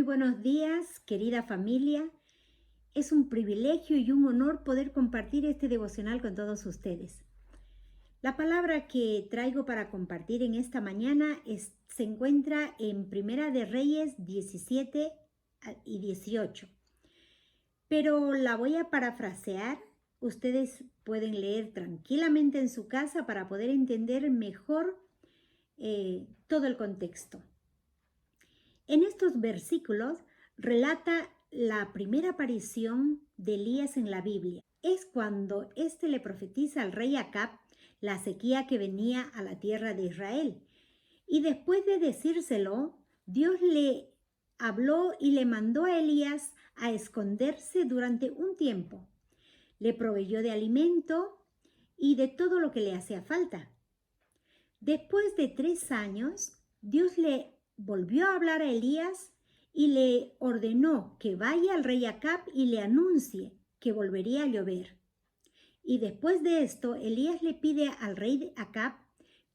Muy buenos días, querida familia. Es un privilegio y un honor poder compartir este devocional con todos ustedes. La palabra que traigo para compartir en esta mañana se encuentra en Primera de Reyes 17 y 18. Pero la voy a parafrasear. Ustedes pueden leer tranquilamente en su casa para poder entender mejor todo el contexto. En estos versículos relata la primera aparición de Elías en la Biblia. Es cuando éste le profetiza al rey Acab la sequía que venía a la tierra de Israel. Y después de decírselo, Dios le habló y le mandó a Elías a esconderse durante un tiempo. Le proveyó de alimento y de todo lo que le hacía falta. Después de 3 años, Dios le volvió a hablar a Elías y le ordenó que vaya al rey Acab y le anuncie que volvería a llover. Y después de esto, Elías le pide al rey Acab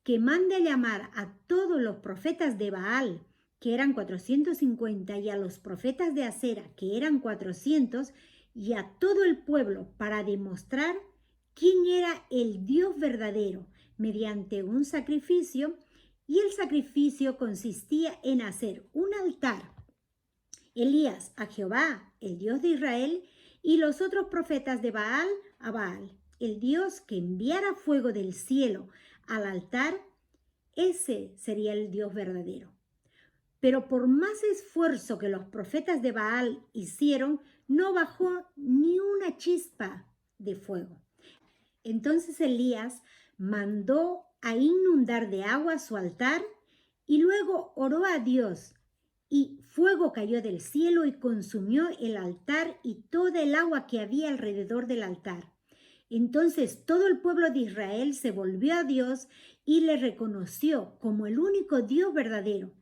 que mande a llamar a todos los profetas de Baal, que eran 450, y a los profetas de Acera, que eran 400, y a todo el pueblo para demostrar quién era el Dios verdadero mediante un sacrificio. Y el sacrificio consistía en hacer un altar, Elías a Jehová, el Dios de Israel, y los otros profetas de Baal a Baal. El Dios que enviara fuego del cielo al altar, ese sería el Dios verdadero. Pero por más esfuerzo que los profetas de Baal hicieron, no bajó ni una chispa de fuego. Entonces Elías mandó a inundar de agua su altar y luego oró a Dios, y fuego cayó del cielo y consumió el altar y toda el agua que había alrededor del altar. Entonces todo el pueblo de Israel se volvió a Dios y le reconoció como el único Dios verdadero,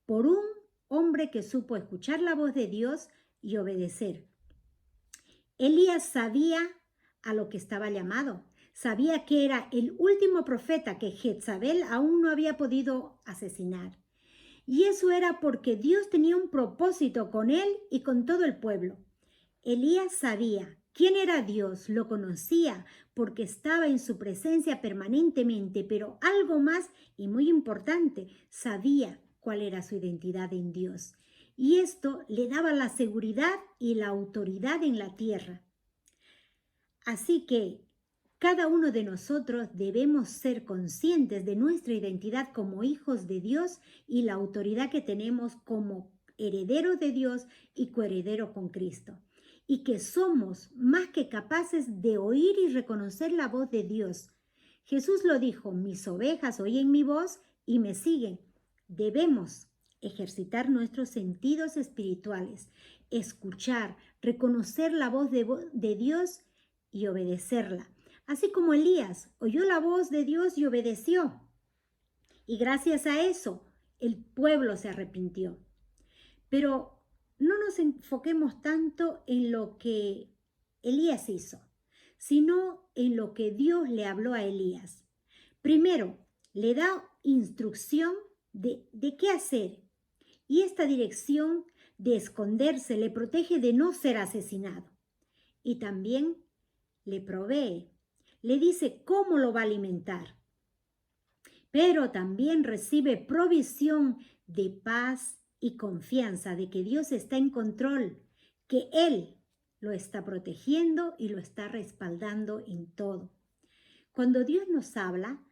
por un hombre que supo escuchar la voz de Dios y obedecer. Elías sabía a lo que estaba llamado. Sabía que era el último profeta que Jezabel aún no había podido asesinar. Y eso era porque Dios tenía un propósito con él y con todo el pueblo. Elías sabía quién era Dios, lo conocía porque estaba en su presencia permanentemente, pero algo más y muy importante, sabía cuál era su identidad en Dios. Y esto le daba la seguridad y la autoridad en la tierra. Así que cada uno de nosotros debemos ser conscientes de nuestra identidad como hijos de Dios y la autoridad que tenemos como herederos de Dios y coherederos con Cristo. Y que somos más que capaces de oír y reconocer la voz de Dios. Jesús lo dijo: mis ovejas oyen mi voz y me siguen. Debemos ejercitar nuestros sentidos espirituales, escuchar, reconocer la voz de Dios y obedecerla. Así como Elías oyó la voz de Dios y obedeció. Y gracias a eso, el pueblo se arrepintió. Pero no nos enfoquemos tanto en lo que Elías hizo, sino en lo que Dios le habló a Elías. Primero, le da instrucción de qué hacer. Y esta dirección de esconderse le protege de no ser asesinado. Y también le provee, le dice cómo lo va a alimentar. Pero también recibe provisión de paz y confianza de que Dios está en control, que Él lo está protegiendo y lo está respaldando en todo. Cuando Dios nos habla,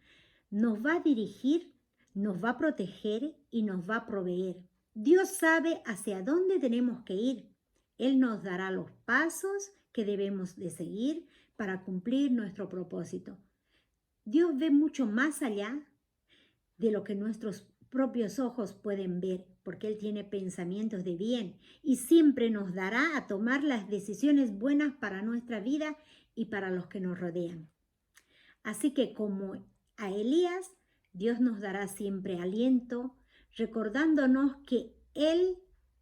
nos va a dirigir, nos va a proteger y nos va a proveer. Dios sabe hacia dónde tenemos que ir. Él nos dará los pasos que debemos de seguir para cumplir nuestro propósito. Dios ve mucho más allá de lo que nuestros propios ojos pueden ver, porque Él tiene pensamientos de bien y siempre nos dará a tomar las decisiones buenas para nuestra vida y para los que nos rodean. Así que como a Elías, Dios nos dará siempre aliento, recordándonos que Él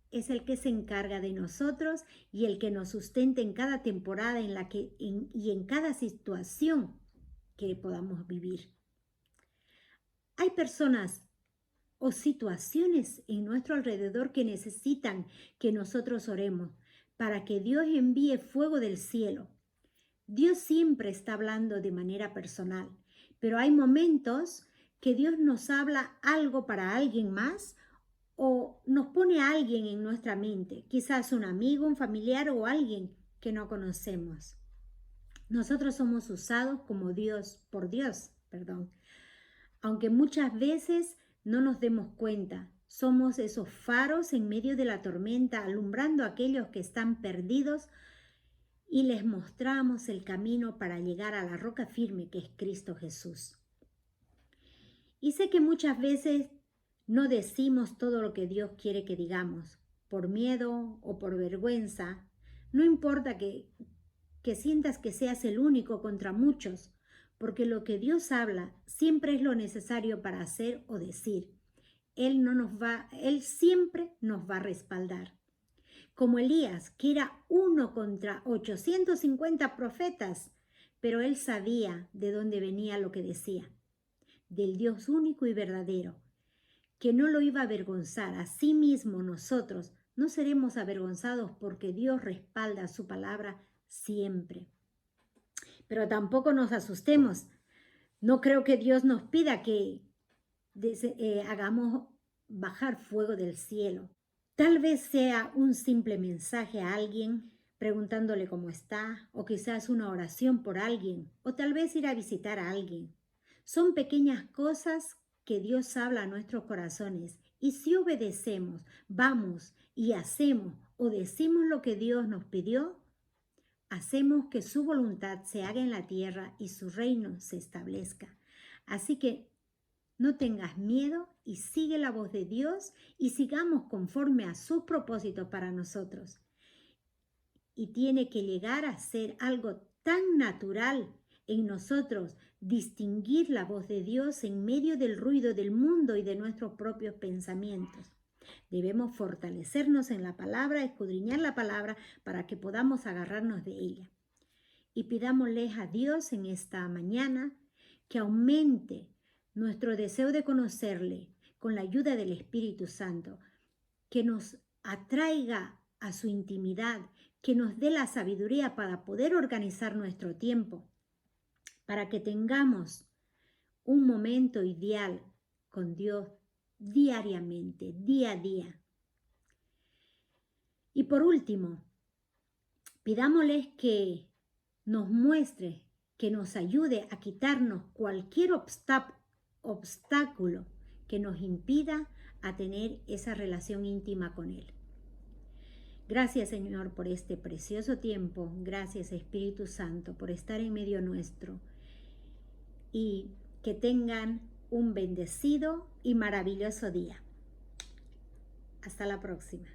es el que se encarga de nosotros y el que nos sustenta en cada temporada y en cada situación que podamos vivir. Hay personas o situaciones en nuestro alrededor que necesitan que nosotros oremos para que Dios envíe fuego del cielo. Dios siempre está hablando de manera personal, pero hay momentos que Dios nos habla algo para alguien más o nos pone a alguien en nuestra mente, quizás un amigo, un familiar o alguien que no conocemos. Nosotros somos usados como por Dios, aunque muchas veces no nos demos cuenta. Somos esos faros en medio de la tormenta, alumbrando a aquellos que están perdidos y les mostramos el camino para llegar a la roca firme que es Cristo Jesús. Y sé que muchas veces no decimos todo lo que Dios quiere que digamos, por miedo o por vergüenza. No importa que sientas que seas el único contra muchos, porque lo que Dios habla siempre es lo necesario para hacer o decir. Él siempre nos va a respaldar. Como Elías, que era uno contra 850 profetas, pero él sabía de dónde venía lo que decía, del Dios único y verdadero, que no lo iba a avergonzar. Asimismo nosotros no seremos avergonzados porque Dios respalda su palabra siempre. Pero tampoco nos asustemos. No creo que Dios nos pida que hagamos bajar fuego del cielo. Tal vez sea un simple mensaje a alguien preguntándole cómo está, o quizás una oración por alguien, o tal vez ir a visitar a alguien. Son pequeñas cosas que Dios habla a nuestros corazones, y si obedecemos, vamos y hacemos o decimos lo que Dios nos pidió, hacemos que su voluntad se haga en la tierra y su reino se establezca. Así que no tengas miedo y sigue la voz de Dios y sigamos conforme a sus propósitos para nosotros. Y tiene que llegar a ser algo tan natural en nosotros distinguir la voz de Dios en medio del ruido del mundo y de nuestros propios pensamientos. Debemos fortalecernos en la palabra, escudriñar la palabra para que podamos agarrarnos de ella. Y pidámosle a Dios en esta mañana que aumente nuestro deseo de conocerle con la ayuda del Espíritu Santo, que nos atraiga a su intimidad, que nos dé la sabiduría para poder organizar nuestro tiempo, para que tengamos un momento ideal con Dios diariamente, día a día. Y por último, pidámosles que nos muestre, que nos ayude a quitarnos cualquier obstáculo que nos impida a tener esa relación íntima con Él. Gracias, Señor, por este precioso tiempo. Gracias, Espíritu Santo, por estar en medio nuestro. Y que tengan un bendecido y maravilloso día. Hasta la próxima.